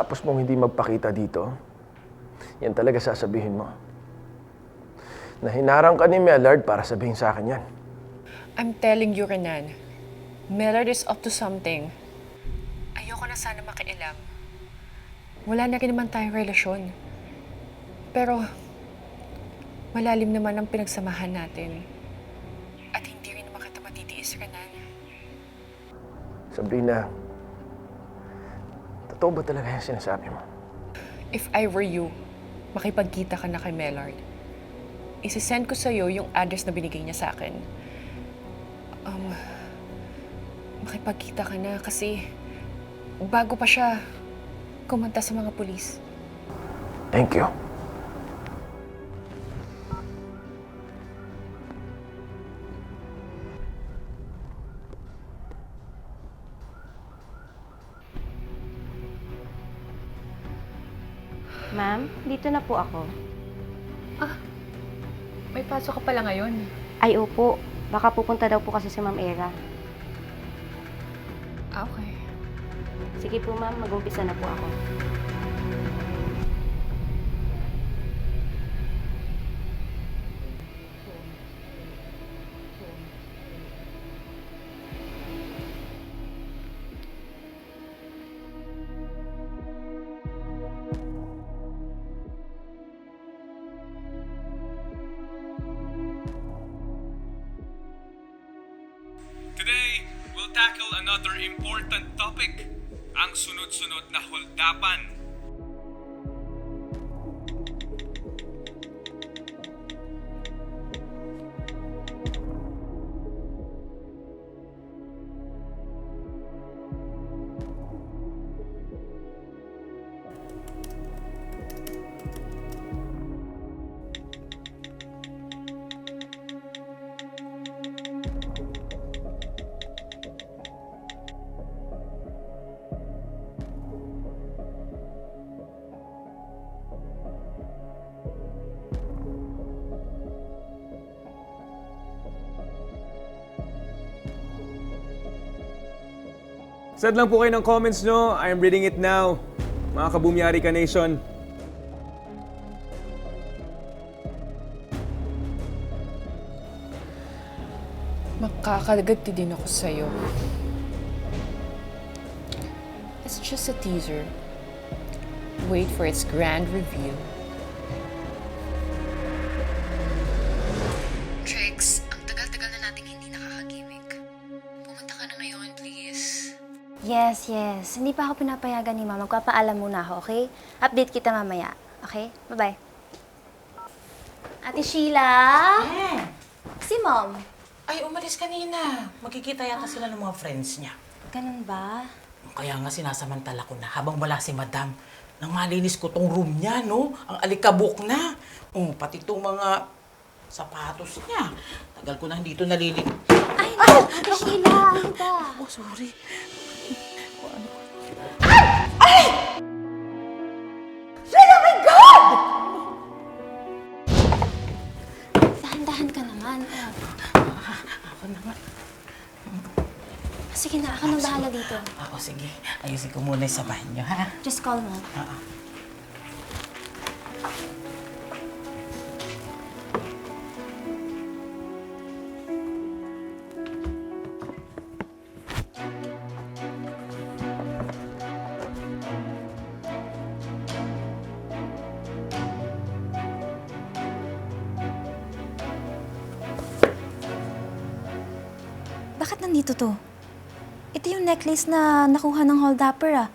pagkatapos mong hindi magpakita dito, yan talaga sasabihin mo. Na hinarang ka ni Mellard para sabihin sa akin yan. I'm telling you, Renan, Mellard is up to something. Ayoko na sana makialam. Wala na rin naman tayong relasyon. Pero, malalim naman ang pinagsamahan natin. At hindi rin naman kita matitiis, Renan. Sabrina, totoo ba talaga yung sinasabi mo? If I were you, makipagkita ka na kay Mellard. Isisend ko sa'yo yung address na binigay niya sa akin. Makipagkita ka na kasi bago pa siya kumanta sa mga pulis. Thank you. Ma'am, dito na po ako. May pasok ka pala ngayon. Ay, opo. Baka pupunta daw po kasi si Ma'am Era. Okay. Sige po, ma'am. Mag-umpisa na po ako. Today, we'll tackle another important topic, ang sunod-sunod na holdapan. Send lang po kayo ng comments nyo. I'm reading it now. Mga Kabumyari Ka Nation. Makakagati din ako sa'yo. It's just a teaser. Wait for its grand reveal. Trex, ang tagal-tagal na nating hindi nakakagimik. Pumunta ka na ngayon, please. Yes. Hindi pa ako pinapayagan ni Mama. Magpapaalam muna ako, okay? Update kita mamaya. Okay? Bye-bye. Ate Sheila? Si Mom? Ay, umalis kanina. Magkikita yata sila ng mga friends niya. Ganun ba? Kaya nga sinasamantala ko na habang wala si Madam, nang malinis ko tong room niya, no? Ang alikabok na. Oh, pati itong mga sapatos niya. Tagal ko nang dito nalilig. Ay, no! Ate Sheila! Ano ba? Oh, sorry. Dahan-dahan ka naman. Ako naman. Sige na, ako nang bahala dito. Ako, sige. Ayusin ko muna sa banyo, ha? Just call mo. Oo. Bakit nandito to? Ito yung necklace na nakuha ng holdupper, ah.